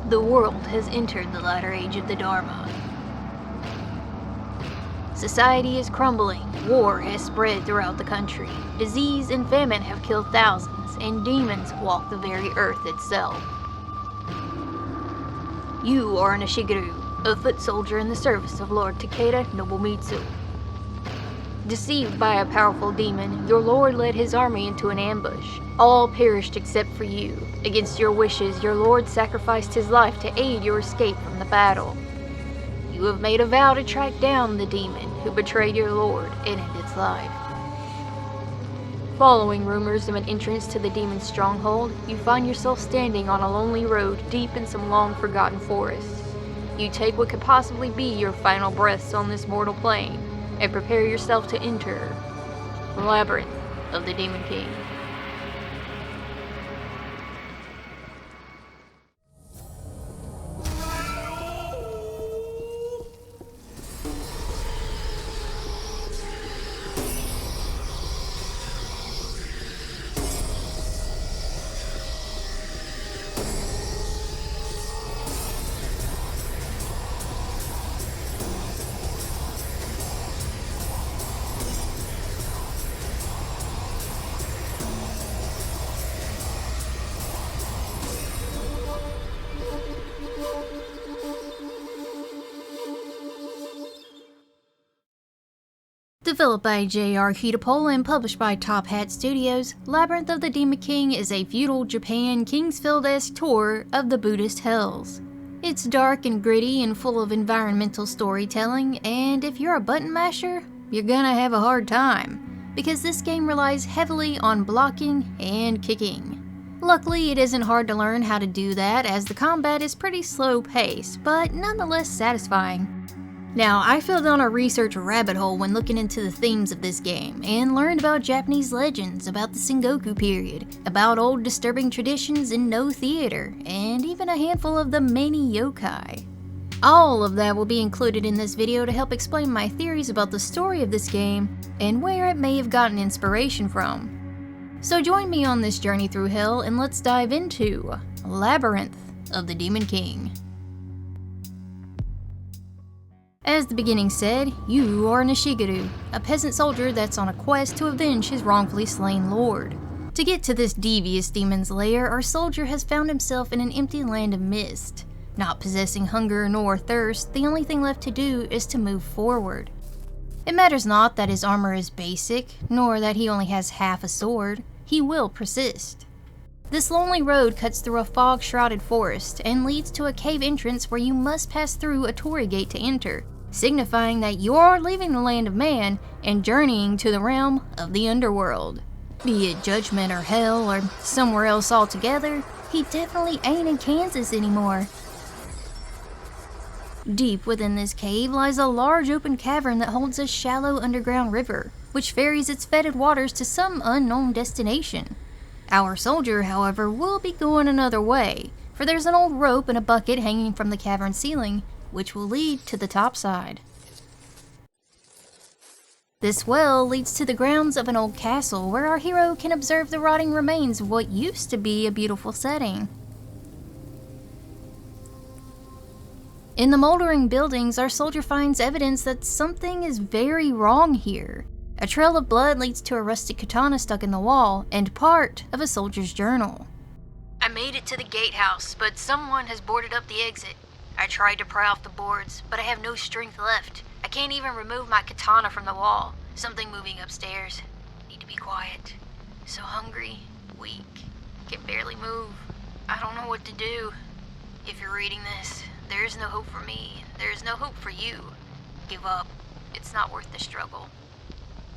The world has entered the latter age of the Dharma. Society is crumbling, war has spread throughout the country, disease and famine have killed thousands, and demons walk the very earth itself. You are an Ashigaru, a foot soldier in the service of Lord Takeda Nobumitsu. Deceived by a powerful demon, your lord led his army into an ambush. All perished except for you. Against your wishes, your lord sacrificed his life to aid your escape from the battle. You have made a vow to track down the demon who betrayed your lord and end its life. Following rumors of an entrance to the demon's stronghold, you find yourself standing on a lonely road deep in some long-forgotten forests. You take what could possibly be your final breaths on this mortal plane, and prepare yourself to enter the Labyrinth of the Demon King. Developed by J.R. Hidepol and published by Top Hat Studios, Labyrinth of the Demon King is a feudal Japan Kingsfield-esque tour of the Buddhist hells. It's dark and gritty and full of environmental storytelling, and if you're a button masher, you're gonna have a hard time, because this game relies heavily on blocking and kicking. Luckily, it isn't hard to learn how to do that, as the combat is pretty slow paced, but nonetheless satisfying. Now, I fell down a research rabbit hole when looking into the themes of this game, and learned about Japanese legends, about the Sengoku period, about old disturbing traditions in No theater, and even a handful of the many yokai. All of that will be included in this video to help explain my theories about the story of this game, and where it may have gotten inspiration from. So join me on this journey through hell, and let's dive into Labyrinth of the Demon King. As the beginning said, you are an Ashigaru, a peasant soldier that's on a quest to avenge his wrongfully slain lord. To get to this devious demon's lair, our soldier has found himself in an empty land of mist. Not possessing hunger nor thirst, the only thing left to do is to move forward. It matters not that his armor is basic, nor that he only has half a sword. He will persist. This lonely road cuts through a fog-shrouded forest and leads to a cave entrance where you must pass through a torii gate to enter, signifying that you're leaving the land of man and journeying to the realm of the underworld. Be it Judgment or Hell or somewhere else altogether, he definitely ain't in Kansas anymore. Deep within this cave lies a large open cavern that holds a shallow underground river, which ferries its fetid waters to some unknown destination. Our soldier, however, will be going another way, for there's an old rope and a bucket hanging from the cavern ceiling, which will lead to the top side. This well leads to the grounds of an old castle where our hero can observe the rotting remains of what used to be a beautiful setting. In the moldering buildings, our soldier finds evidence that something is very wrong here. A trail of blood leads to a rusty katana stuck in the wall and part of a soldier's journal. I made it to the gatehouse, but someone has boarded up the exit. I tried to pry off the boards, but I have no strength left. I can't even remove my katana from the wall. Something moving upstairs. Need to be quiet. So hungry, weak, can barely move. I don't know what to do. If you're reading this, there is no hope for me. There is no hope for you. Give up. It's not worth the struggle.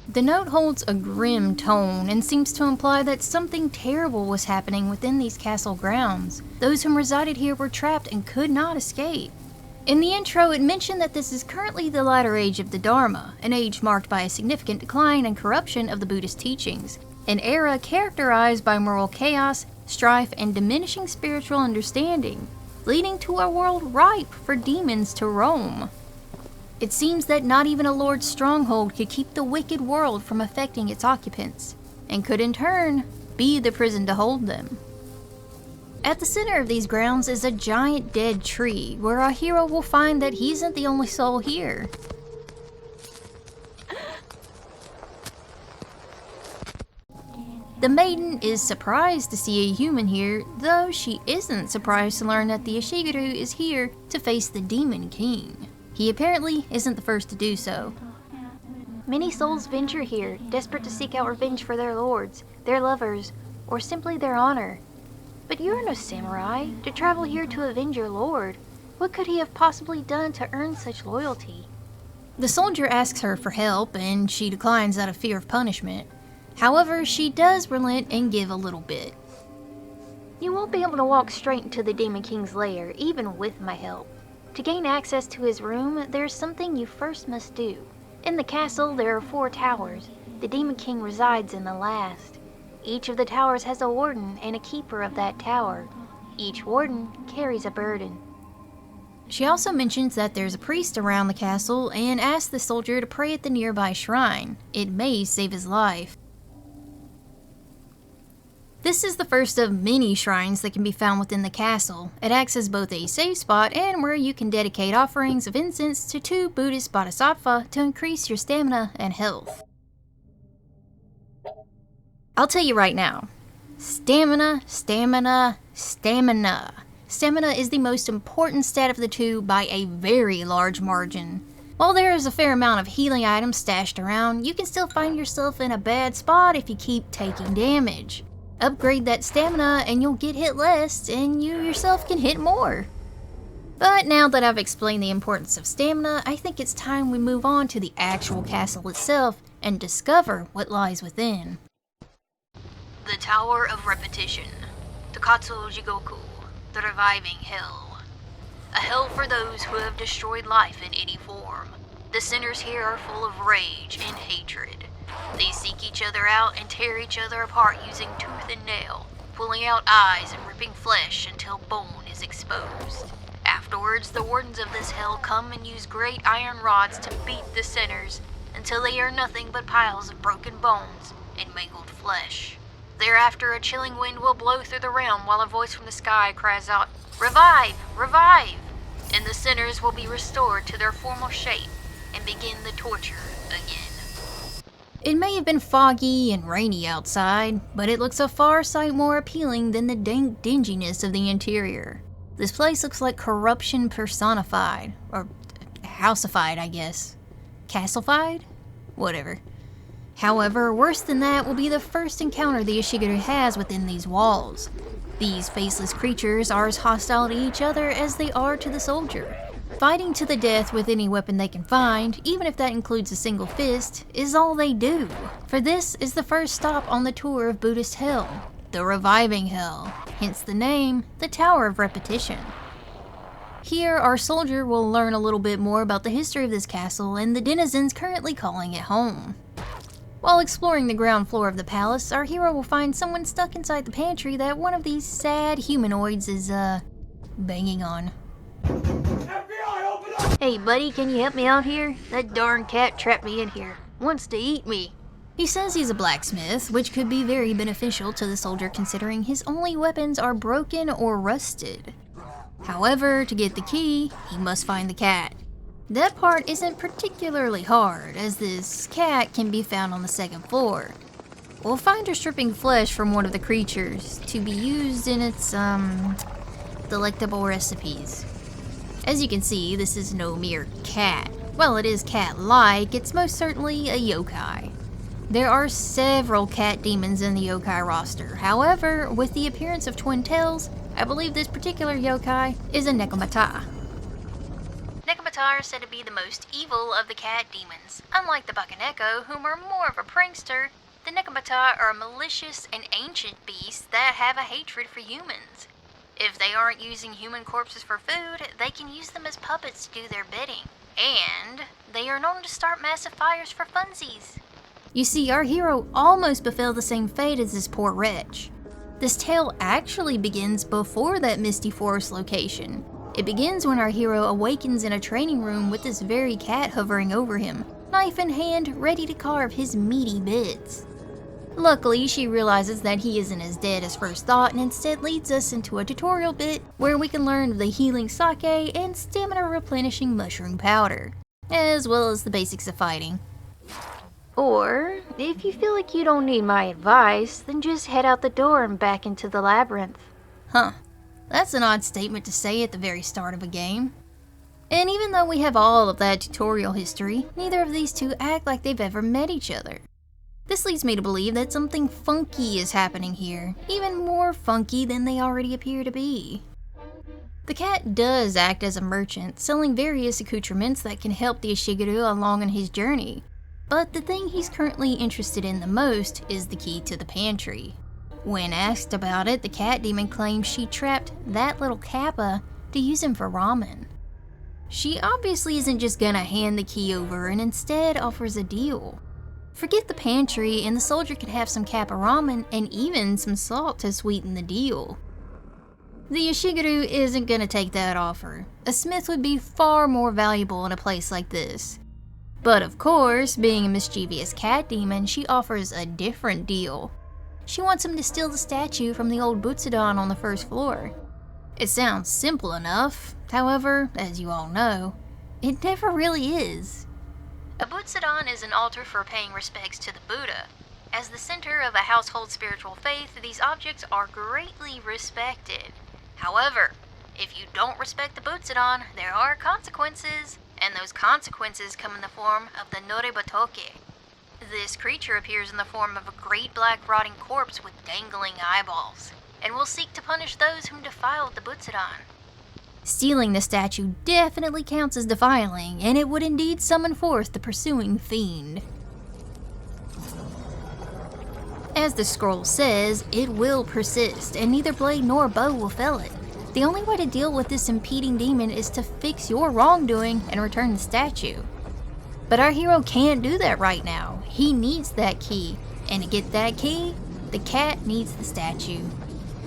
The note holds a grim tone and seems to imply that something terrible was happening within these castle grounds. Those whom resided here were trapped and could not escape. In the intro, it mentioned that this is currently the latter age of the Dharma, an age marked by a significant decline and corruption of the Buddhist teachings, an era characterized by moral chaos, strife, and diminishing spiritual understanding, leading to a world ripe for demons to roam. It seems that not even a lord's stronghold could keep the wicked world from affecting its occupants, and could in turn be the prison to hold them. At the center of these grounds is a giant dead tree, where our hero will find that he isn't the only soul here. The maiden is surprised to see a human here, though she isn't surprised to learn that the Ishigaru is here to face the Demon King. He apparently isn't the first to do so. Many souls venture here, desperate to seek out revenge for their lords, their lovers, or simply their honor. But you are no samurai, to travel here to avenge your lord. What could he have possibly done to earn such loyalty? The soldier asks her for help, and she declines out of fear of punishment. However, she does relent and give a little bit. You won't be able to walk straight into the Demon King's lair, even with my help. To gain access to his room, there's something you first must do. In the castle, there are 4 towers. The Demon King resides in the last. Each of the towers has a warden and a keeper of that tower. Each warden carries a burden. She also mentions that there's a priest around the castle and asks the soldier to pray at the nearby shrine. It may save his life. This is the first of many shrines that can be found within the castle. It acts as both a safe spot and where you can dedicate offerings of incense to 2 Buddhist bodhisattvas to increase your stamina and health. I'll tell you right now, stamina. Stamina is the most important stat of the 2 by a very large margin. While there is a fair amount of healing items stashed around, you can still find yourself in a bad spot if you keep taking damage. Upgrade that stamina and you'll get hit less, and you yourself can hit more. But now that I've explained the importance of stamina, I think it's time we move on to the actual castle itself and discover what lies within. The Tower of Repetition. Takatsu Jigoku. The Reviving Hell. A hell for those who have destroyed life in any form. The sinners here are full of rage and hatred. They seek each other out and tear each other apart using tooth and nail, pulling out eyes and ripping flesh until bone is exposed. Afterwards, the wardens of this hell come and use great iron rods to beat the sinners until they are nothing but piles of broken bones and mangled flesh. Thereafter, a chilling wind will blow through the realm while a voice from the sky cries out, "Revive! Revive!" And the sinners will be restored to their former shape and begin the torture again. It may have been foggy and rainy outside, but it looks a far sight more appealing than the dank dinginess of the interior. This place looks like corruption personified, or houseified, I guess. Castleified? Whatever. However, worse than that will be the first encounter the Ishigaru has within these walls. These faceless creatures are as hostile to each other as they are to the soldier. Fighting to the death with any weapon they can find, even if that includes a single fist, is all they do. For this is the first stop on the tour of Buddhist hell, the Reviving Hell, hence the name, the Tower of Repetition. Here, our soldier will learn a little bit more about the history of this castle and the denizens currently calling it home. While exploring the ground floor of the palace, our hero will find someone stuck inside the pantry that one of these sad humanoids is, banging on. Hey buddy, can you help me out here? That darn cat trapped me in here. Wants to eat me. He says he's a blacksmith, which could be very beneficial to the soldier considering his only weapons are broken or rusted. However, to get the key, he must find the cat. That part isn't particularly hard, as this cat can be found on the 2nd floor. We'll find her stripping flesh from one of the creatures to be used in its, delectable recipes. As you can see, this is no mere cat. While it is cat-like, it's most certainly a yokai. There are several cat demons in the yokai roster. However, with the appearance of twin tails, I believe this particular yokai is a Nekomata. Nekomata are said to be the most evil of the cat demons. Unlike the Bakaneko, whom are more of a prankster, the Nekomata are malicious and ancient beasts that have a hatred for humans. If they aren't using human corpses for food, they can use them as puppets to do their bidding. And they are known to start massive fires for funsies. You see, our hero almost befell the same fate as this poor wretch. This tale actually begins before that Misty Forest location. It begins when our hero awakens in a training room with this very cat hovering over him, knife in hand, ready to carve his meaty bits. Luckily, she realizes that he isn't as dead as first thought and instead leads us into a tutorial bit where we can learn the healing sake and stamina replenishing mushroom powder, as well as the basics of fighting. Or, if you feel like you don't need my advice, then just head out the door and back into the labyrinth. Huh. That's an odd statement to say at the very start of a game. And even though we have all of that tutorial history, neither of these two act like they've ever met each other. This leads me to believe that something funky is happening here, even more funky than they already appear to be. The cat does act as a merchant, selling various accoutrements that can help the Ishiguro along on his journey, but the thing he's currently interested in the most is the key to the pantry. When asked about it, the cat demon claims she trapped that little kappa to use him for ramen. She obviously isn't just gonna hand the key over and instead offers a deal. Forget the pantry and the soldier could have some kappa ramen and even some salt to sweeten the deal. The Ishiguro isn't gonna take that offer. A smith would be far more valuable in a place like this. But of course, being a mischievous cat demon, she offers a different deal. She wants him to steal the statue from the old Butsudan on the first floor. It sounds simple enough, however, as you all know, it never really is. A Butsudan is an altar for paying respects to the Buddha. As the center of a household spiritual faith, these objects are greatly respected. However, if you don't respect the Butsudan, there are consequences, and those consequences come in the form of the Noribatoke. This creature appears in the form of a great black rotting corpse with dangling eyeballs, and will seek to punish those whom defiled the Butsudan. Stealing the statue definitely counts as defiling, and it would indeed summon forth the pursuing fiend. As the scroll says, it will persist, and neither blade nor bow will fell it. The only way to deal with this impeding demon is to fix your wrongdoing and return the statue. But our hero can't do that right now. He needs that key, and to get that key, the cat needs the statue.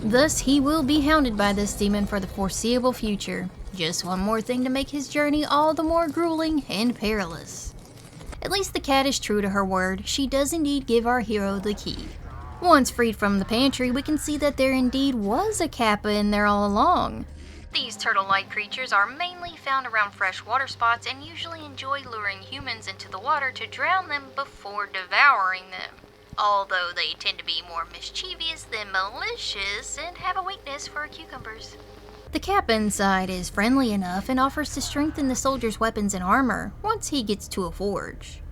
Thus, he will be hounded by this demon for the foreseeable future. Just one more thing to make his journey all the more grueling and perilous. At least the cat is true to her word. She does indeed give our hero the key. Once freed from the pantry, we can see that there indeed was a kappa in there all along. These turtle-like creatures are mainly found around fresh water spots and usually enjoy luring humans into the water to drown them before devouring them. Although they tend to be more mischievous than malicious and have a weakness for cucumbers. The kappa inside is friendly enough and offers to strengthen the soldier's weapons and armor once he gets to a forge.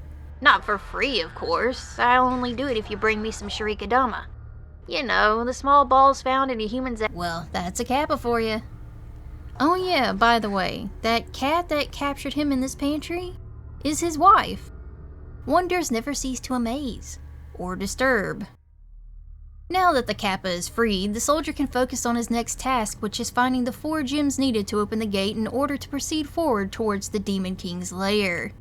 Not for free, of course. I'll only do it if you bring me some shirikadama. You know, the small balls found in a human's... Well, that's a kappa for you. Oh yeah, by the way, that cat that captured him in this pantry is his wife. Wonders never cease to amaze or disturb. Now that the kappa is freed, the soldier can focus on his next task, which is finding the 4 gems needed to open the gate in order to proceed forward towards the Demon King's lair.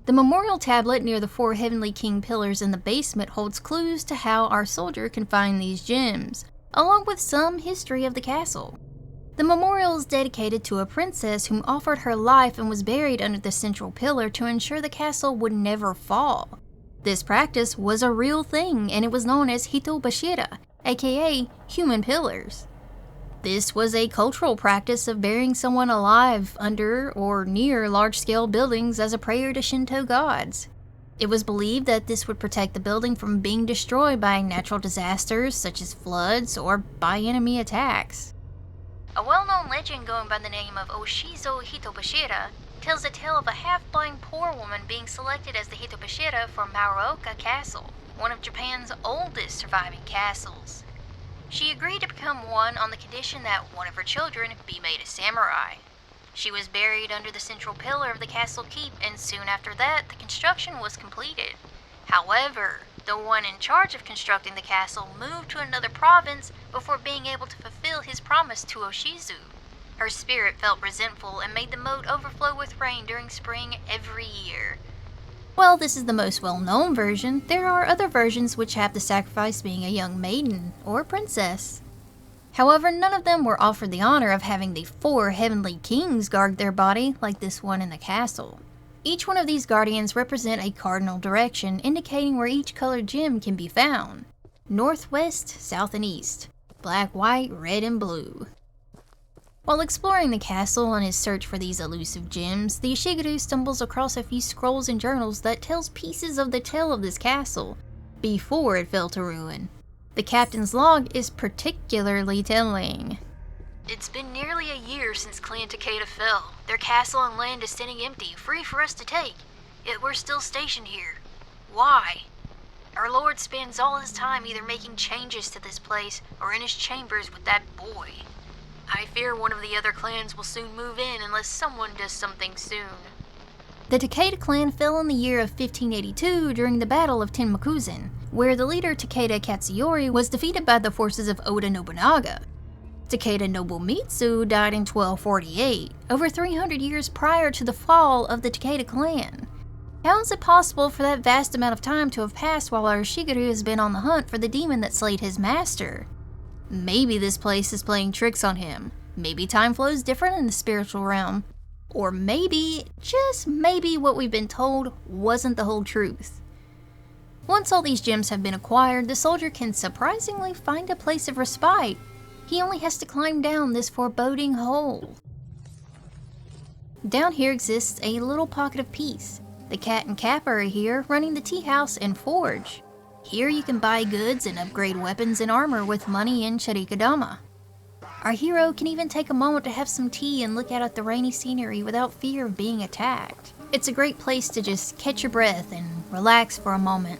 The memorial tablet near the 4 Heavenly King pillars in the basement holds clues to how our soldier can find these gems, along with some history of the castle. The memorial is dedicated to a princess whom offered her life and was buried under the central pillar to ensure the castle would never fall. This practice was a real thing, and it was known as Hitobashira, aka human pillars. This was a cultural practice of burying someone alive under or near large-scale buildings as a prayer to Shinto gods. It was believed that this would protect the building from being destroyed by natural disasters such as floods or by enemy attacks. A well-known legend going by the name of Oshizo Hitobashira tells a tale of a half-blind poor woman being selected as the Hitobashira for Maruoka Castle, one of Japan's oldest surviving castles. She agreed to become one on the condition that one of her children be made a samurai. She was buried under the central pillar of the castle keep, and soon after that, the construction was completed. However, the one in charge of constructing the castle moved to another province before being able to fulfill his promise to Oshizu. Her spirit felt resentful and made the moat overflow with rain during spring every year. Well, this is the most well-known version. There are other versions which have the sacrifice being a young maiden or princess. However, none of them were offered the honor of having the 4 heavenly kings guard their body like this one in the castle. Each one of these guardians represent a cardinal direction, indicating where each colored gem can be found. Northwest, south, and east. Black, white, red, and blue. While exploring the castle on his search for these elusive gems, the Ishiguro stumbles across a few scrolls and journals that tells pieces of the tale of this castle, before it fell to ruin. The captain's log is particularly telling. It's been nearly a year since Clan Takeda fell. Their castle and land is standing empty, free for us to take. Yet we're still stationed here. Why? Our lord spends all his time either making changes to this place or in his chambers with that boy. I fear one of the other clans will soon move in unless someone does something soon. The Takeda clan fell in the year of 1582 during the Battle of Tenmakuzen, where the leader Takeda Katsuyori was defeated by the forces of Oda Nobunaga. Takeda Nobumitsu died in 1248, over 300 years prior to the fall of the Takeda clan. How is it possible for that vast amount of time to have passed while our Ishiguro has been on the hunt for the demon that slayed his master? Maybe this place is playing tricks on him. Maybe time flows different in the spiritual realm. Or maybe, just maybe, what we've been told wasn't the whole truth. Once all these gems have been acquired, the soldier can surprisingly find a place of respite. He only has to climb down this foreboding hole. Down here exists a little pocket of peace. The cat and Kappa are here, running the tea house and forge. Here you can buy goods and upgrade weapons and armor with money in Sharikadama. Our hero can even take a moment to have some tea and look out at the rainy scenery without fear of being attacked. It's a great place to just catch your breath and relax for a moment.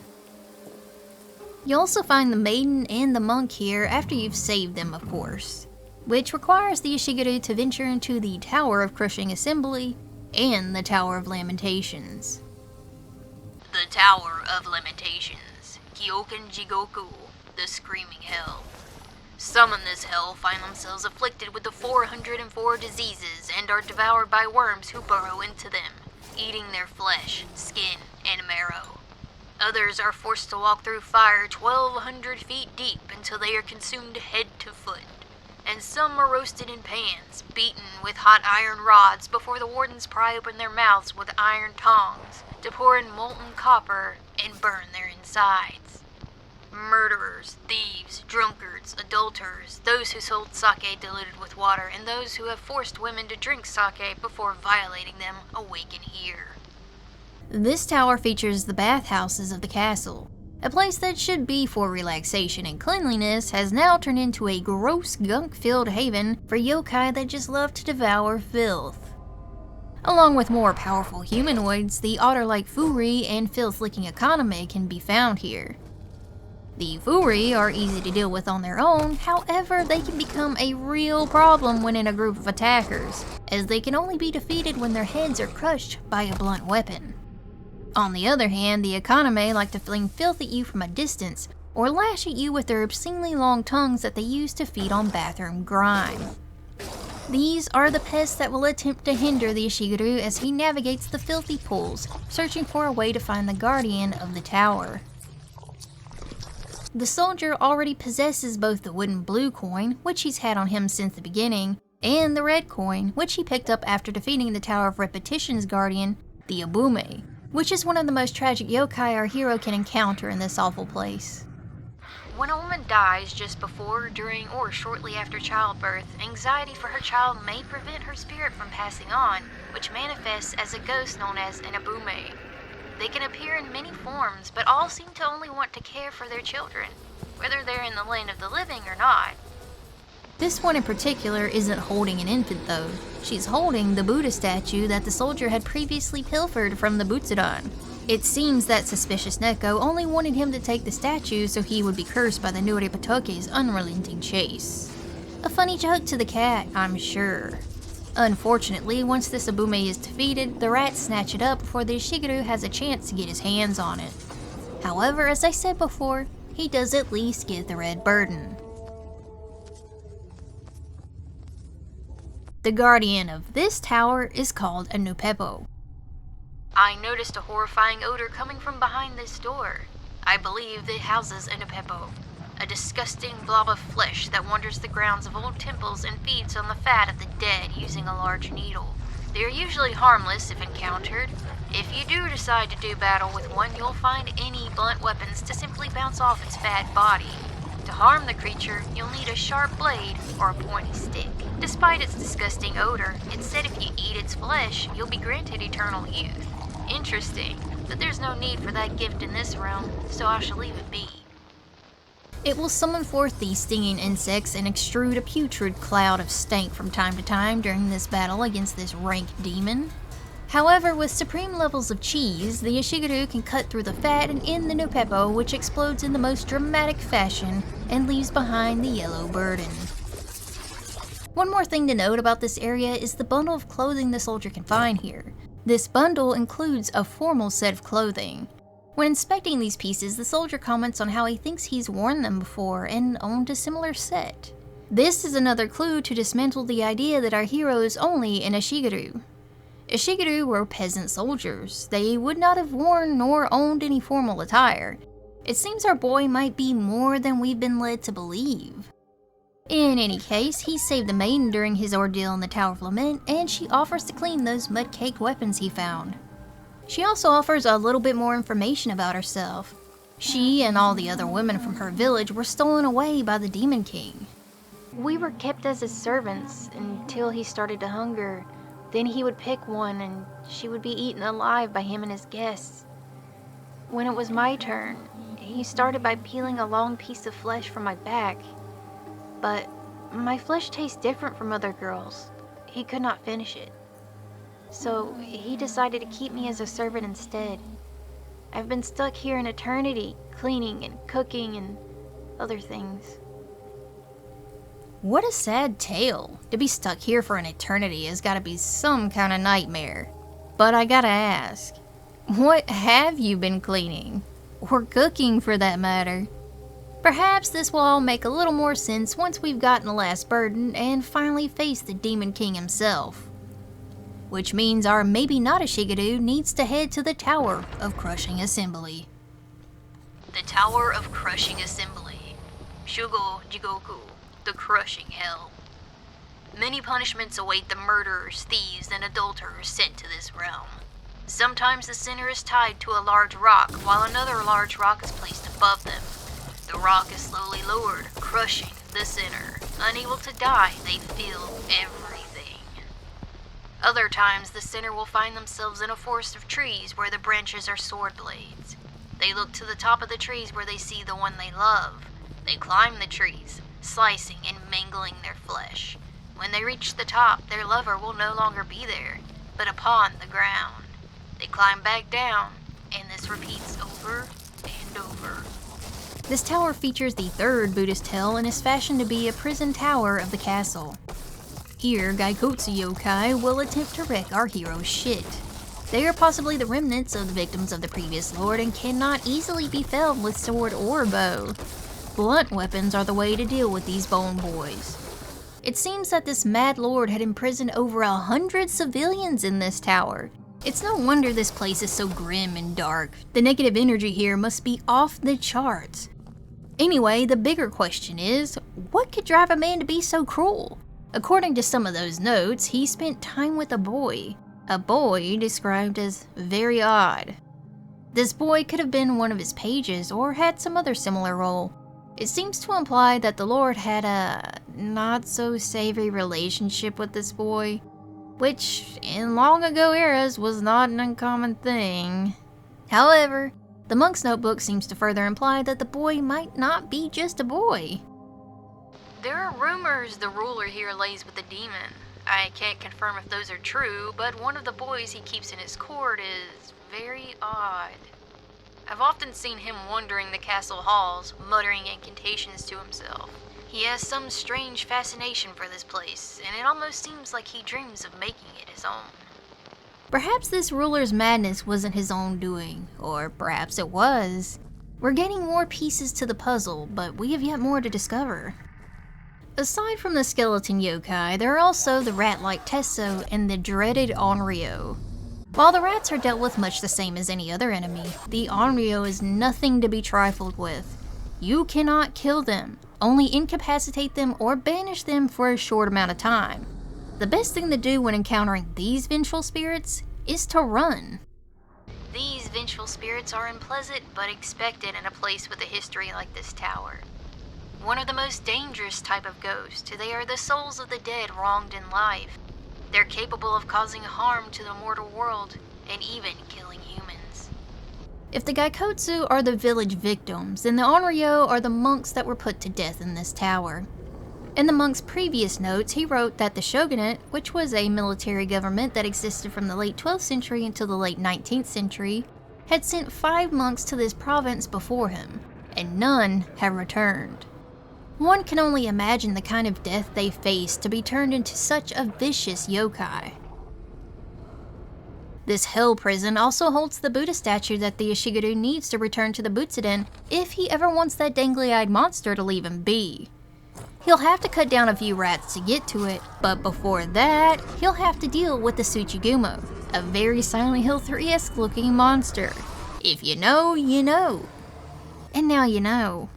You also find the maiden and the monk here after you've saved them, of course, which requires the Ishiguro to venture into the Tower of Crushing Assembly and the Tower of Lamentations. The Tower of Lamentations, Kyoken Jigoku, the Screaming Hell. Some in this hell find themselves afflicted with the 404 diseases and are devoured by worms who burrow into them, eating their flesh, skin, and marrow. Others are forced to walk through fire 1,200 feet deep until they are consumed head to foot. And some are roasted in pans, beaten with hot iron rods before the wardens pry open their mouths with iron tongs to pour in molten copper and burn their insides. Murderers, thieves, drunkards, adulterers, those who sold sake diluted with water, and those who have forced women to drink sake before violating them awaken here. This tower features the bathhouses of the castle. A place that should be for relaxation and cleanliness has now turned into a gross gunk-filled haven for yokai that just love to devour filth. Along with more powerful humanoids, the otter-like Furi and filth-licking Economy can be found here. The Furi are easy to deal with on their own, however they can become a real problem when in a group of attackers, as they can only be defeated when their heads are crushed by a blunt weapon. On the other hand, the Economy like to fling filth at you from a distance, or lash at you with their obscenely long tongues that they use to feed on bathroom grime. These are the pests that will attempt to hinder the Ishiguro as he navigates the filthy pools, searching for a way to find the guardian of the tower. The soldier already possesses both the wooden blue coin, which he's had on him since the beginning, and the red coin, which he picked up after defeating the Tower of Repetition's guardian, the Abume, which is one of the most tragic yokai our hero can encounter in this awful place. When a woman dies just before, during, or shortly after childbirth, anxiety for her child may prevent her spirit from passing on, which manifests as a ghost known as an Abume. They can appear in many forms, but all seem to only want to care for their children, whether they're in the land of the living or not. This one in particular isn't holding an infant though. She's holding the Buddha statue that the soldier had previously pilfered from the Butsudan. It seems that suspicious Neko only wanted him to take the statue so he would be cursed by the Nuripatoke's unrelenting chase. A funny joke to the cat, I'm sure. Unfortunately, once this Abume is defeated, the rats snatch it up before the Ishiguro has a chance to get his hands on it. However, as I said before, he does at least get the red burden. The guardian of this tower is called a Nupepo. I noticed a horrifying odor coming from behind this door. I believe it houses a Nupepo, a disgusting blob of flesh that wanders the grounds of old temples and feeds on the fat of the dead using a large needle. They're usually harmless if encountered. If you do decide to do battle with one, you'll find any blunt weapons to simply bounce off its fat body. To harm the creature, you'll need a sharp blade or a pointy stick. Despite its disgusting odor, it's said if you eat its flesh, you'll be granted eternal youth. Interesting, but there's no need for that gift in this realm, so I shall leave it be. It will summon forth these stinging insects and extrude a putrid cloud of stank from time to time during this battle against this rank demon. However, with supreme levels of cheese, the Ishigaru can cut through the fat and end the Nopeppo, which explodes in the most dramatic fashion and leaves behind the yellow burden. One more thing to note about this area is the bundle of clothing the soldier can find here. This bundle includes a formal set of clothing. When inspecting these pieces, the soldier comments on how he thinks he's worn them before and owned a similar set. This is another clue to dismantle the idea that our hero is only an Ishigaru. Ishigaru were peasant soldiers. They would not have worn nor owned any formal attire. It seems our boy might be more than we've been led to believe. In any case, he saved the maiden during his ordeal in the Tower of Lament, and she offers to clean those mud-caked weapons he found. She also offers a little bit more information about herself. She and all the other women from her village were stolen away by the Demon King. We were kept as his servants until he started to hunger. Then he would pick one and she would be eaten alive by him and his guests. When it was my turn, he started by peeling a long piece of flesh from my back. But my flesh tastes different from other girls. He could not finish it. So he decided to keep me as a servant instead. I've been stuck here an eternity, cleaning and cooking and other things. What a sad tale. To be stuck here for an eternity has gotta be some kind of nightmare. But I gotta ask, what have you been cleaning? Or cooking for that matter? Perhaps this will all make a little more sense once we've gotten the last burden and finally faced the Demon King himself. Which means our maybe not Ishigaru needs to head to the Tower of Crushing Assembly. The Tower of Crushing Assembly. Shugo Jigoku, the Crushing Hell. Many punishments await the murderers, thieves, and adulterers sent to this realm. Sometimes the sinner is tied to a large rock, while another large rock is placed above them. The rock is slowly lowered, crushing the sinner. Unable to die, they feel everything. Other times, the sinner will find themselves in a forest of trees where the branches are sword blades. They look to the top of the trees where they see the one they love. They climb the trees, slicing and mangling their flesh. When they reach the top, their lover will no longer be there, but upon the ground. They climb back down, and this repeats over and over. This tower features the third Buddhist hell and is fashioned to be a prison tower of the castle. Here, Gaikotsu yokai will attempt to wreck our hero's shit. They are possibly the remnants of the victims of the previous lord and cannot easily be felled with sword or bow. Blunt weapons are the way to deal with these bone boys. It seems that this mad lord had imprisoned over 100 civilians in this tower. It's no wonder this place is so grim and dark. The negative energy here must be off the charts. Anyway, the bigger question is, what could drive a man to be so cruel? According to some of those notes, he spent time with a boy described as very odd. This boy could have been one of his pages or had some other similar role. It seems to imply that the Lord had a not-so-savory relationship with this boy, which in long ago eras was not an uncommon thing. However, the monk's notebook seems to further imply that the boy might not be just a boy. There are rumors the ruler here lays with a demon. I can't confirm if those are true, but one of the boys he keeps in his court is very odd. I've often seen him wandering the castle halls, muttering incantations to himself. He has some strange fascination for this place, and it almost seems like he dreams of making it his own. Perhaps this ruler's madness wasn't his own doing, or perhaps it was. We're getting more pieces to the puzzle, but we have yet more to discover. Aside from the skeleton yokai, there are also the rat-like Tesso and the dreaded Onryo. While the rats are dealt with much the same as any other enemy, the Onryo is nothing to be trifled with. You cannot kill them, only incapacitate them or banish them for a short amount of time. The best thing to do when encountering these vengeful spirits is to run. These vengeful spirits are unpleasant but expected in a place with a history like this tower. One of the most dangerous type of ghosts, they are the souls of the dead wronged in life. They're capable of causing harm to the mortal world and even killing humans. If the Gaikotsu are the village victims, then the Onryo are the monks that were put to death in this tower. In the monk's previous notes, he wrote that the shogunate, which was a military government that existed from the late 12th century until the late 19th century, had sent 5 monks to this province before him, and none have returned. One can only imagine the kind of death they faced to be turned into such a vicious yokai. This hell prison also holds the Buddha statue that the Yoshigaru needs to return to the Butsuden if he ever wants that dangly-eyed monster to leave him be. He'll have to cut down a few rats to get to it, but before that, he'll have to deal with the Tsuchigumo, a very Silent Hill 3-esque looking monster. If you know, you know. And now you know.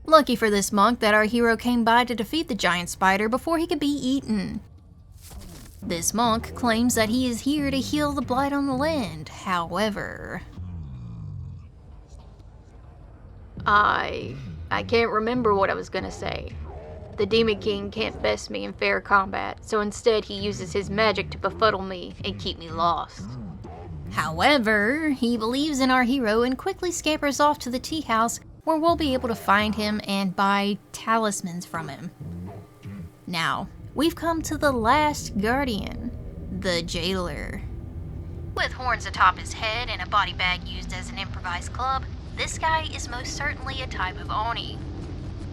Lucky for this monk that our hero came by to defeat the giant spider before he could be eaten. This monk claims that he is here to heal the blight on the land, however... I can't remember what I was gonna say. The Demon King can't best me in fair combat, so instead he uses his magic to befuddle me and keep me lost. However, he believes in our hero and quickly scampers off to the tea house where we'll be able to find him and buy talismans from him. Now, we've come to the last guardian, the jailer. With horns atop his head and a body bag used as an improvised club, this guy is most certainly a type of Oni.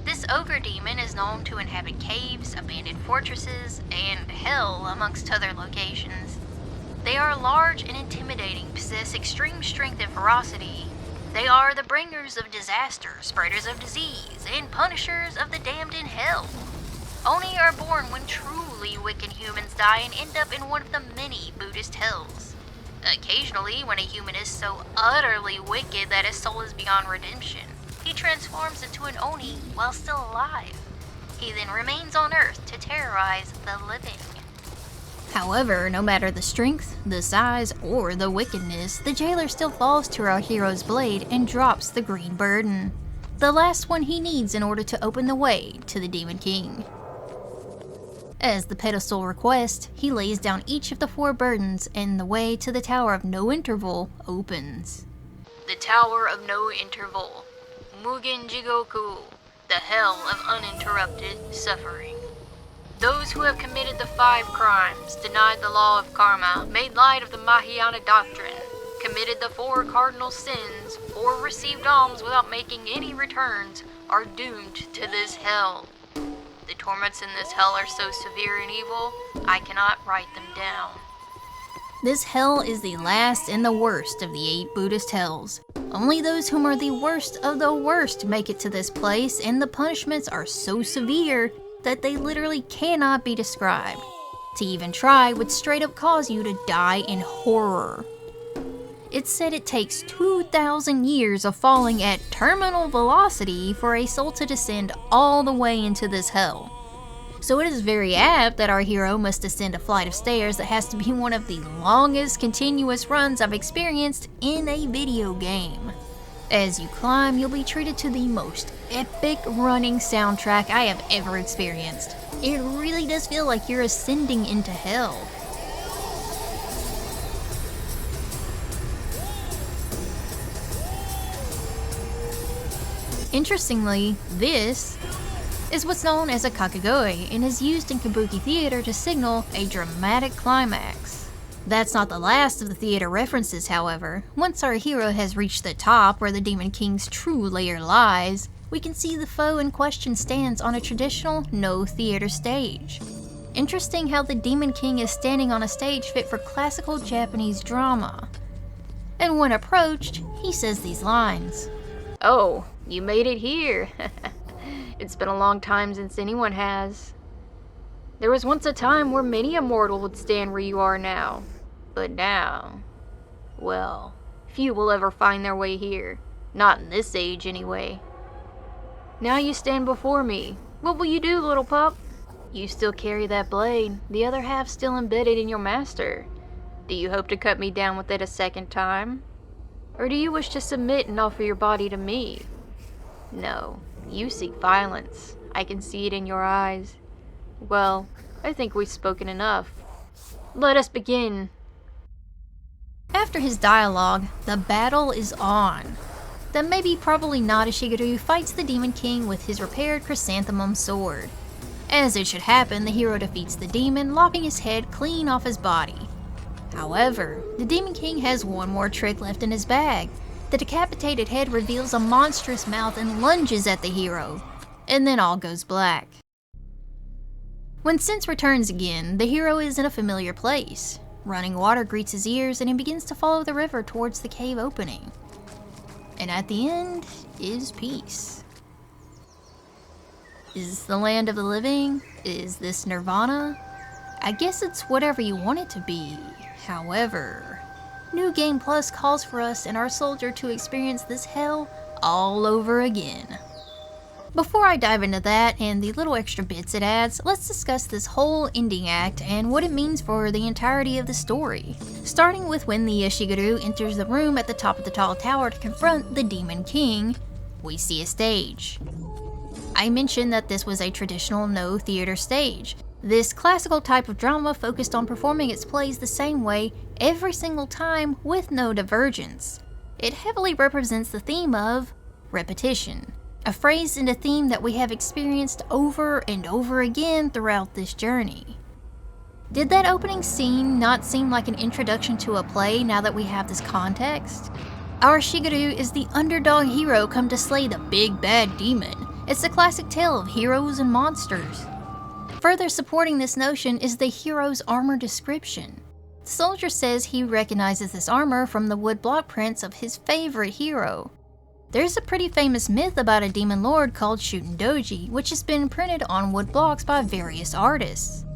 This ogre demon is known to inhabit caves, abandoned fortresses, and hell amongst other locations. They are large and intimidating, possess extreme strength and ferocity. They are the bringers of disaster, spreaders of disease, and punishers of the damned in hell. Oni are born when truly wicked humans die and end up in one of the many Buddhist hells. Occasionally, when a human is so utterly wicked that his soul is beyond redemption, he transforms into an Oni while still alive. He then remains on Earth to terrorize the living. However, no matter the strength, the size, or the wickedness, the jailer still falls to our hero's blade and drops the green burden, the last one he needs in order to open the way to the Demon King. As the pedestal requests, he lays down each of the 4 burdens and the way to the Tower of No Interval opens. The Tower of No Interval. Mugen Jigoku, the hell of uninterrupted suffering. Those who have committed the 5 crimes, denied the law of karma, made light of the Mahayana doctrine, committed the 4 cardinal sins, or received alms without making any returns, are doomed to this hell. The torments in this hell are so severe and evil, I cannot write them down. This hell is the last and the worst of the 8 Buddhist hells. Only those whom are the worst of the worst make it to this place, and the punishments are so severe that they literally cannot be described. To even try would straight up cause you to die in horror. It's said it takes 2,000 years of falling at terminal velocity for a soul to descend all the way into this hell. So it is very apt that our hero must ascend a flight of stairs that has to be one of the longest continuous runs I've experienced in a video game. As you climb, you'll be treated to the most epic running soundtrack I have ever experienced. It really does feel like you're ascending into hell. Interestingly, this is what's known as a kakegoi and is used in kabuki theater to signal a dramatic climax. That's not the last of the theater references, however. Once our hero has reached the top where the Demon King's true lair lies, we can see the foe in question stands on a traditional no-theater stage. Interesting how the Demon King is standing on a stage fit for classical Japanese drama. And when approached, he says these lines. Oh, you made it here. It's been a long time since anyone has. There was once a time where many a mortal would stand where you are now. But now, well, few will ever find their way here. Not in this age, anyway. Now you stand before me. What will you do, little pup? You still carry that blade, the other half still embedded in your master. Do you hope to cut me down with it a second time? Or do you wish to submit and offer your body to me? No, you seek violence. I can see it in your eyes. Well, I think we've spoken enough. Let us begin. After his dialogue, the battle is on. The maybe probably not Ishiguro fights the Demon King with his repaired Chrysanthemum sword. As it should happen, the hero defeats the demon, lopping his head clean off his body. However, the Demon King has one more trick left in his bag. The decapitated head reveals a monstrous mouth and lunges at the hero, and then all goes black. When sense returns again, the hero is in a familiar place. Running water greets his ears and he begins to follow the river towards the cave opening. And at the end is peace. Is this the land of the living? Is this nirvana? I guess it's whatever you want it to be. However, New Game Plus calls for us and our soldier to experience this hell all over again. Before I dive into that and the little extra bits it adds, let's discuss this whole ending act and what it means for the entirety of the story. Starting with when the Ishiguro enters the room at the top of the tall tower to confront the Demon King, we see a stage. I mentioned that this was a traditional no theater stage. This classical type of drama focused on performing its plays the same way every single time with no divergence. It heavily represents the theme of repetition. A phrase and a theme that we have experienced over and over again throughout this journey. Did that opening scene not seem like an introduction to a play now that we have this context? Our Ishiguro is the underdog hero come to slay the big bad demon. It's the classic tale of heroes and monsters. Further supporting this notion is the hero's armor description. The soldier says he recognizes this armor from the wood block prints of his favorite hero. There's a pretty famous myth about a demon lord called Shutendoji, which has been printed on wood blocks by various artists.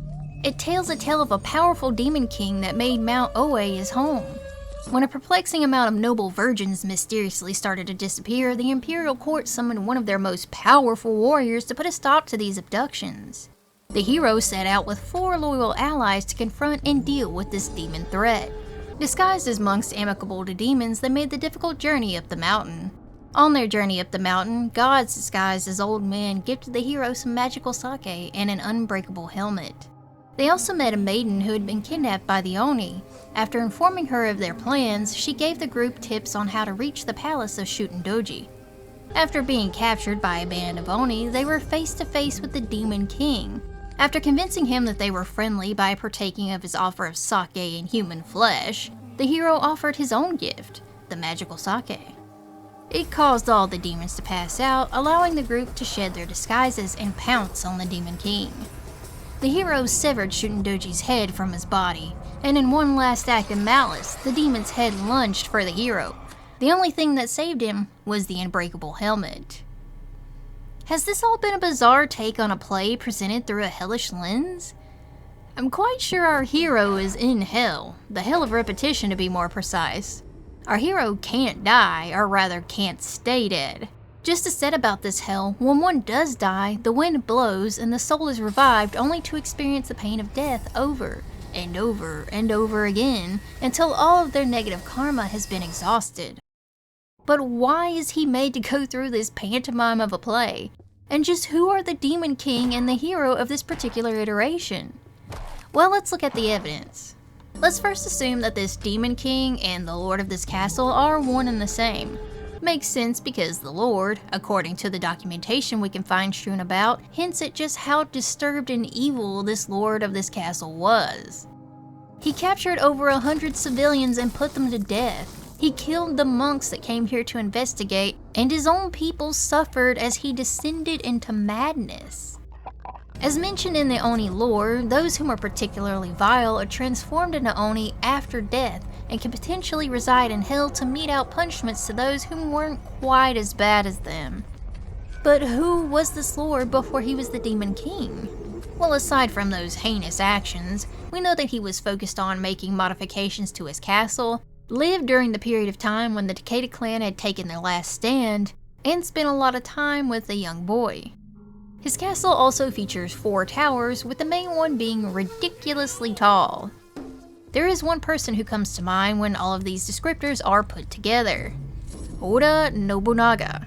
It tells a tale of a powerful demon king that made Mount Oe his home. When a perplexing amount of noble virgins mysteriously started to disappear, the imperial court summoned one of their most powerful warriors to put a stop to these abductions. The hero set out with 4 loyal allies to confront and deal with this demon threat. Disguised as monks amicable to demons, they made the difficult journey up the mountain. On their journey up the mountain, gods disguised as old men gifted the hero some magical sake and an unbreakable helmet. They also met a maiden who had been kidnapped by the Oni. After informing her of their plans, she gave the group tips on how to reach the palace of Shutendoji. After being captured by a band of Oni, they were face to face with the Demon King. After convincing him that they were friendly by partaking of his offer of sake and human flesh, the hero offered his own gift, the magical sake. It caused all the demons to pass out, allowing the group to shed their disguises and pounce on the Demon King. The hero severed Shutendoji's head from his body, and in one last act of malice, the demon's head lunged for the hero. The only thing that saved him was the unbreakable helmet. Has this all been a bizarre take on a play presented through a hellish lens? I'm quite sure our hero is in hell, the hell of repetition to be more precise. Our hero can't die, or rather can't stay dead. Just to set about this hell, when one does die, the wind blows and the soul is revived only to experience the pain of death over and over and over again until all of their negative karma has been exhausted. But why is he made to go through this pantomime of a play? And just who are the Demon King and the hero of this particular iteration? Well, let's look at the evidence. Let's first assume that this Demon King and the Lord of this castle are one and the same. Makes sense because the Lord, according to the documentation we can find strewn about, hints at just how disturbed and evil this Lord of this castle was. He captured over 100 civilians and put them to death. He killed the monks that came here to investigate, and his own people suffered as he descended into madness. As mentioned in the Oni lore, those whom are particularly vile are transformed into Oni after death and can potentially reside in hell to mete out punishments to those whom weren't quite as bad as them. But who was this lord before he was the Demon King? Well, aside from those heinous actions, we know that he was focused on making modifications to his castle, lived during the period of time when the Takeda clan had taken their last stand, and spent a lot of time with a young boy. His castle also features 4 towers, with the main one being ridiculously tall. There is one person who comes to mind when all of these descriptors are put together: Oda Nobunaga.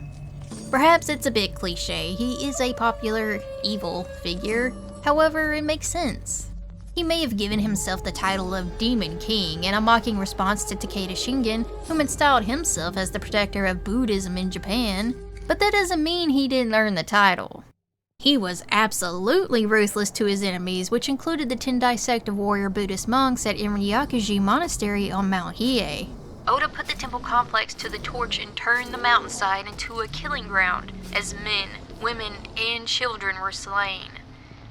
Perhaps it's a bit cliche, he is a popular evil figure, however it makes sense. He may have given himself the title of Demon King in a mocking response to Takeda Shingen, whom had styled himself as the protector of Buddhism in Japan, but that doesn't mean he didn't earn the title. He was absolutely ruthless to his enemies, which included the Tendai sect of warrior Buddhist monks at Inryakuji Monastery on Mount Hiei. Oda put the temple complex to the torch and turned the mountainside into a killing ground, as men, women, and children were slain.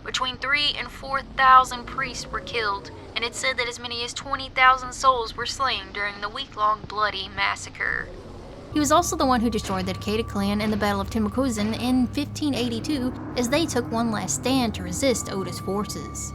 Between 3,000 and 4,000 priests were killed, and it's said that as many as 20,000 souls were slain during the week-long bloody massacre. He was also the one who destroyed the Takeda clan in the Battle of Timokuzen in 1582 as they took one last stand to resist Oda's forces.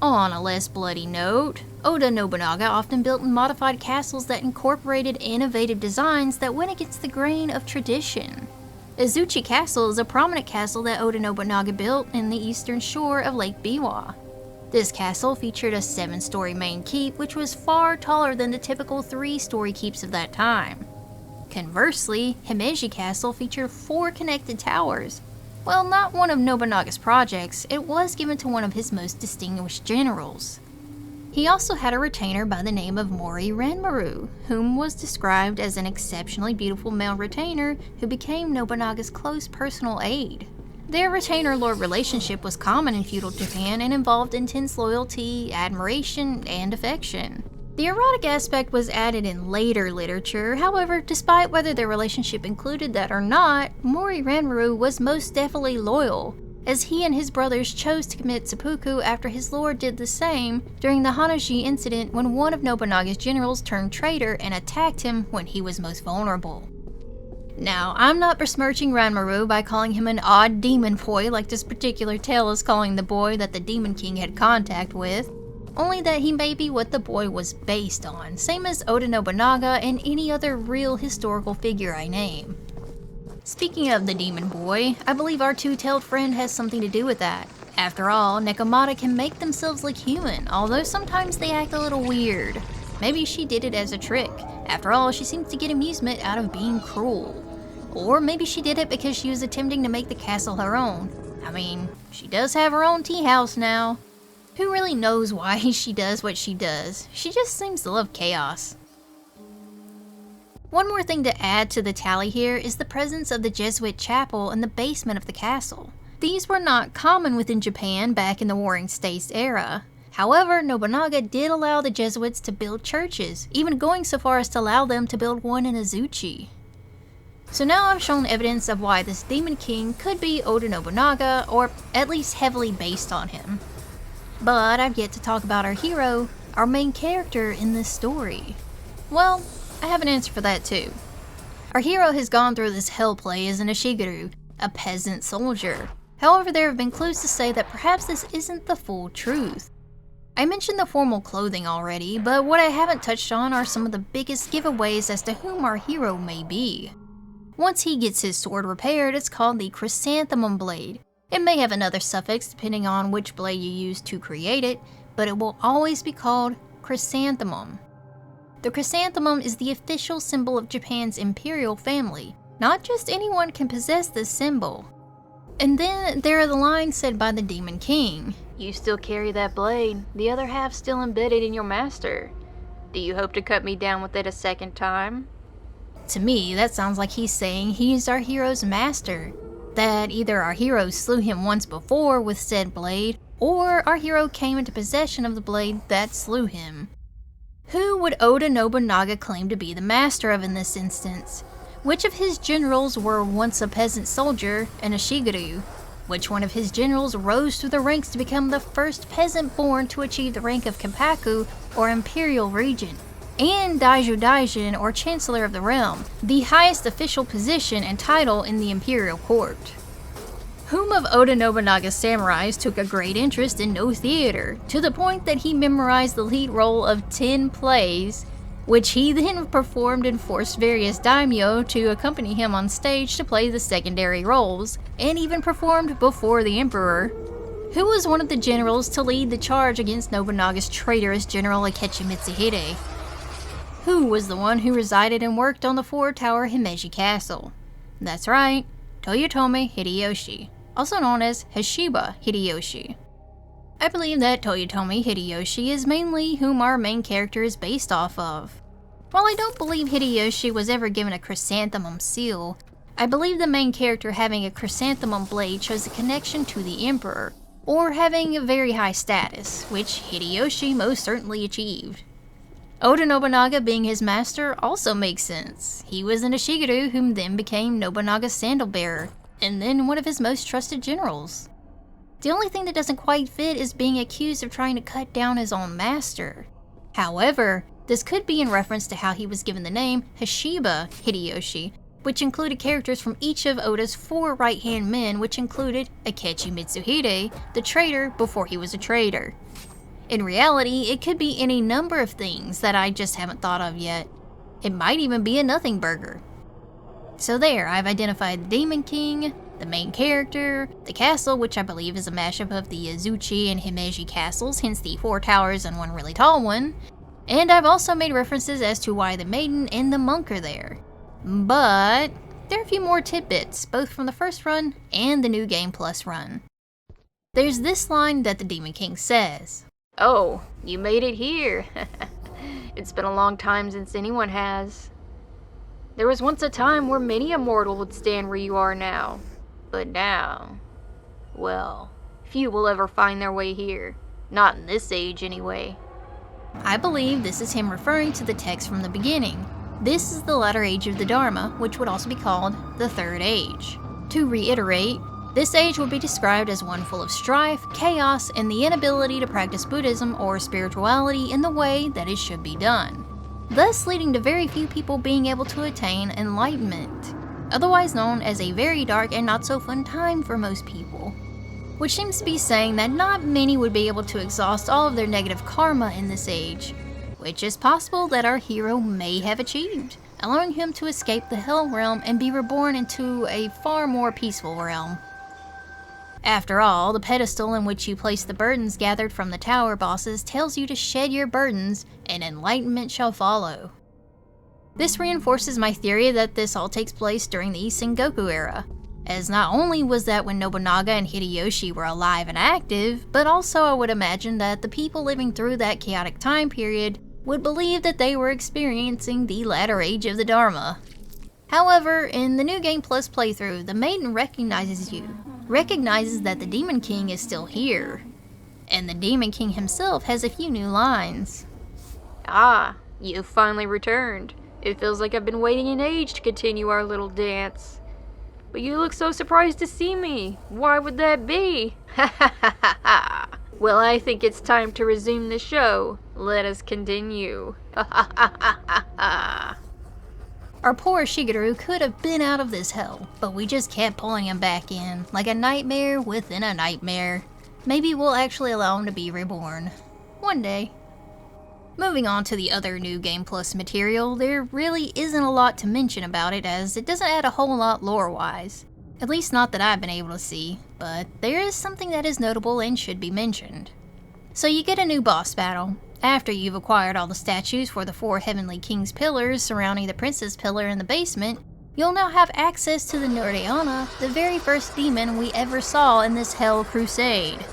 On a less bloody note, Oda Nobunaga often built and modified castles that incorporated innovative designs that went against the grain of tradition. Izuchi Castle is a prominent castle that Oda Nobunaga built in the eastern shore of Lake Biwa. This castle featured a 7-story main keep, which was far taller than the typical 3-story keeps of that time. Conversely, Himeji Castle featured 4 connected towers. While not one of Nobunaga's projects, it was given to one of his most distinguished generals. He also had a retainer by the name of Mori Ranmaru, whom was described as an exceptionally beautiful male retainer who became Nobunaga's close personal aide. Their retainer-lord relationship was common in feudal Japan and involved intense loyalty, admiration, and affection. The erotic aspect was added in later literature, however, despite whether their relationship included that or not, Mori Ranmaru was most definitely loyal, as he and his brothers chose to commit seppuku after his lord did the same during the Hanashi incident when one of Nobunaga's generals turned traitor and attacked him when he was most vulnerable. Now, I'm not besmirching Ranmaru by calling him an odd demon boy like this particular tale is calling the boy that the Demon King had contact with, only that he may be what the boy was based on, same as Oda Nobunaga and any other real historical figure I name. Speaking of the demon boy, I believe our two-tailed friend has something to do with that. After all, Nekomata can make themselves look human, although sometimes they act a little weird. Maybe she did it as a trick. After all, she seems to get amusement out of being cruel. Or maybe she did it because she was attempting to make the castle her own. I mean, she does have her own tea house now. Who really knows why she does what she does? She just seems to love chaos. One more thing to add to the tally here is the presence of the Jesuit chapel in the basement of the castle. These were not common within Japan back in the Warring States era. However, Nobunaga did allow the Jesuits to build churches, even going so far as to allow them to build one in Izuchi. So now I've shown evidence of why this Demon King could be Oda Nobunaga, or at least heavily based on him. But I've yet to talk about our hero, our main character in this story. Well, I have an answer for that too. Our hero has gone through this hell play as an Ashigaru, a peasant soldier. However, there have been clues to say that perhaps this isn't the full truth. I mentioned the formal clothing already, but what I haven't touched on are some of the biggest giveaways as to whom our hero may be. Once he gets his sword repaired, it's called the Chrysanthemum blade. It may have another suffix depending on which blade you use to create it, but it will always be called Chrysanthemum. The chrysanthemum is the official symbol of Japan's imperial family. Not just anyone can possess this symbol. And then there are the lines said by the Demon King. "You still carry that blade, the other half still embedded in your master. Do you hope to cut me down with it a second time?" To me, that sounds like he's saying he's our hero's master. That either our hero slew him once before with said blade, or our hero came into possession of the blade that slew him. Who would Oda Nobunaga claim to be the master of in this instance? Which of his generals were once a peasant soldier and a Ashigaru? Which one of his generals rose through the ranks to become the first peasant born to achieve the rank of Kenpaku or Imperial Regent? And Daiju Daijin, or Chancellor of the Realm, the highest official position and title in the Imperial Court. Whom of Oda Nobunaga's samurais took a great interest in no theater, to the point that he memorized the lead role of 10 plays, which he then performed and forced various daimyo to accompany him on stage to play the secondary roles, and even performed before the emperor, who was one of the generals to lead the charge against Nobunaga's traitorous general Akechi Mitsuhide, who was the one who resided and worked on the four-tower Himeji Castle. That's right, Toyotomi Hideyoshi, also known as Hashiba Hideyoshi. I believe that Toyotomi Hideyoshi is mainly whom our main character is based off of. While I don't believe Hideyoshi was ever given a chrysanthemum seal, I believe the main character having a chrysanthemum blade shows a connection to the emperor, or having a very high status, which Hideyoshi most certainly achieved. Oda Nobunaga being his master also makes sense. He was an Ishigaru whom then became Nobunaga's sandal bearer, and then one of his most trusted generals. The only thing that doesn't quite fit is being accused of trying to cut down his own master. However, this could be in reference to how he was given the name Hashiba Hideyoshi, which included characters from each of Oda's 4 right-hand men, which included Akechi Mitsuhide, the traitor before he was a traitor. In reality, it could be any number of things that I just haven't thought of yet. It might even be a nothing burger. So there, I've identified the Demon King, the main character, the castle, which I believe is a mashup of the Azuchi and Himeji castles, hence the 4 towers and one really tall one, and I've also made references as to why the maiden and the monk are there. But there are a few more tidbits, both from the first run and the New Game Plus run. There's this line that the Demon King says, "Oh, you made it here. It's been a long time since anyone has. There was once a time where many a mortal would stand where you are now. But now, well, few will ever find their way here. Not in this age, anyway." I believe this is him referring to the text from the beginning. This is the latter age of the Dharma, which would also be called the Third Age. To reiterate, this age would be described as one full of strife, chaos, and the inability to practice Buddhism or spirituality in the way that it should be done, thus leading to very few people being able to attain enlightenment, otherwise known as a very dark and not so fun time for most people, which seems to be saying that not many would be able to exhaust all of their negative karma in this age, which is possible that our hero may have achieved, allowing him to escape the Hell Realm and be reborn into a far more peaceful realm. After all, the pedestal in which you place the burdens gathered from the tower bosses tells you to shed your burdens, and enlightenment shall follow. This reinforces my theory that this all takes place during the Sengoku era, as not only was that when Nobunaga and Hideyoshi were alive and active, but also I would imagine that the people living through that chaotic time period would believe that they were experiencing the latter age of the Dharma. However, in the New Game Plus playthrough, the maiden recognizes that the Demon King is still here, and the Demon King himself has a few new lines. "Ah, you've finally returned. It feels like I've been waiting an age to continue our little dance. But you look so surprised to see me. Why would that be? Ha ha ha ha ha. Well, I think it's time to resume the show. Let us continue. Ha ha ha ha ha ha." Our poor Shigeru could have been out of this hell, but we just kept pulling him back in, like a nightmare within a nightmare. Maybe we'll actually allow him to be reborn. One day. Moving on to the other New Game Plus material, there really isn't a lot to mention about it, as it doesn't add a whole lot lore-wise. At least not that I've been able to see, but there is something that is notable and should be mentioned. So you get a new boss battle. After you've acquired all the statues for the 4 Heavenly King's pillars surrounding the Princess Pillar in the basement, you'll now have access to the Nurayana, the very first demon we ever saw in this Hell Crusade.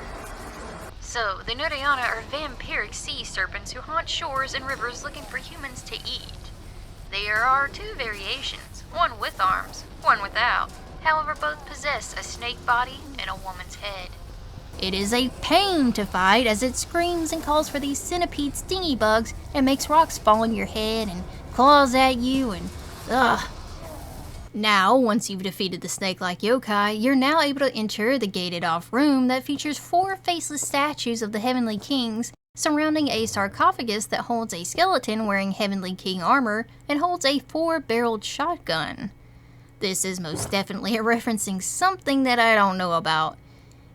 So, the Nurayana are vampiric sea serpents who haunt shores and rivers looking for humans to eat. There are 2 variations, one with arms, one without. However, both possess a snake body and a woman's head. It is a pain to fight as it screams and calls for these centipede stingy bugs and makes rocks fall on your head and claws at you and ugh. Now, once you've defeated the snake-like yokai, you're now able to enter the gated-off room that features 4 faceless statues of the Heavenly Kings surrounding a sarcophagus that holds a skeleton wearing Heavenly King armor and holds a 4-barreled shotgun. This is most definitely referencing something that I don't know about.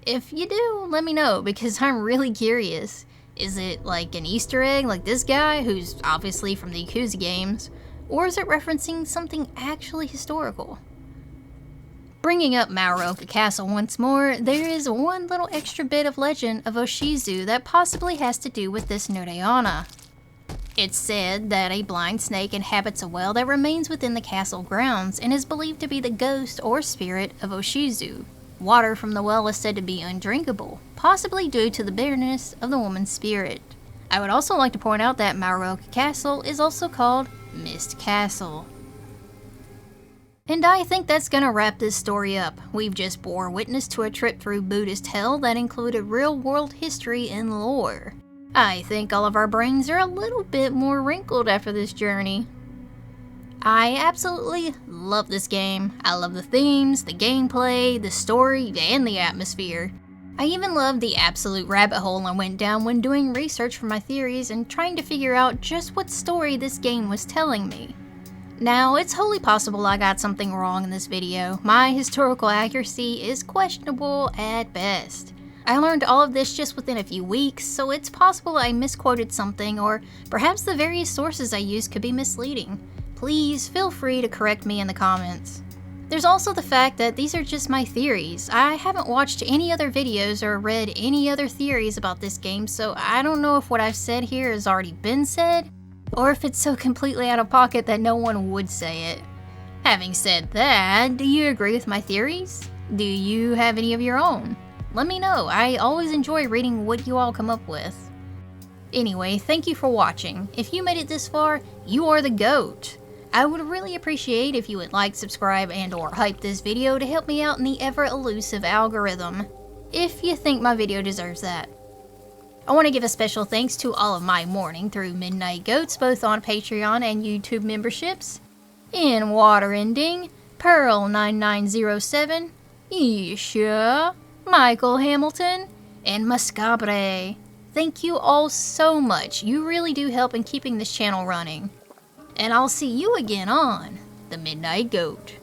If you do, let me know, because I'm really curious. Is it like an Easter egg like this guy, who's obviously from the Yakuza games, or is it referencing something actually historical? Bringing up Maoraoka Castle once more, there is one little extra bit of legend of Oshizu that possibly has to do with this Noreana. It's said that a blind snake inhabits a well that remains within the castle grounds and is believed to be the ghost or spirit of Oshizu. Water from the well is said to be undrinkable, possibly due to the bitterness of the woman's spirit. I would also like to point out that Maoraoka Castle is also called Mist Castle. And I think that's gonna wrap this story up. We've just bore witness to a trip through Buddhist hell that included real-world history and lore. I think all of our brains are a little bit more wrinkled after this journey. I absolutely love this game. I love the themes, the gameplay, the story, and the atmosphere. I even loved the absolute rabbit hole I went down when doing research for my theories and trying to figure out just what story this game was telling me. Now, it's wholly possible I got something wrong in this video. My historical accuracy is questionable at best. I learned all of this just within a few weeks, so it's possible I misquoted something, or perhaps the various sources I used could be misleading. Please feel free to correct me in the comments. There's also the fact that these are just my theories. I haven't watched any other videos or read any other theories about this game, so I don't know if what I've said here has already been said, or if it's so completely out of pocket that no one would say it. Having said that, do you agree with my theories? Do you have any of your own? Let me know. I always enjoy reading what you all come up with. Anyway, thank you for watching. If you made it this far, you are the GOAT. I would really appreciate if you would like, subscribe, and or hype this video to help me out in the ever-elusive algorithm, if you think my video deserves that. I want to give a special thanks to all of my morning through midnight goats, both on Patreon and YouTube memberships. In Water Ending, Pearl9907, Isha, Michael Hamilton, and Mascabre. Thank you all so much. You really do help in keeping this channel running. And I'll see you again on The Midnight Goat.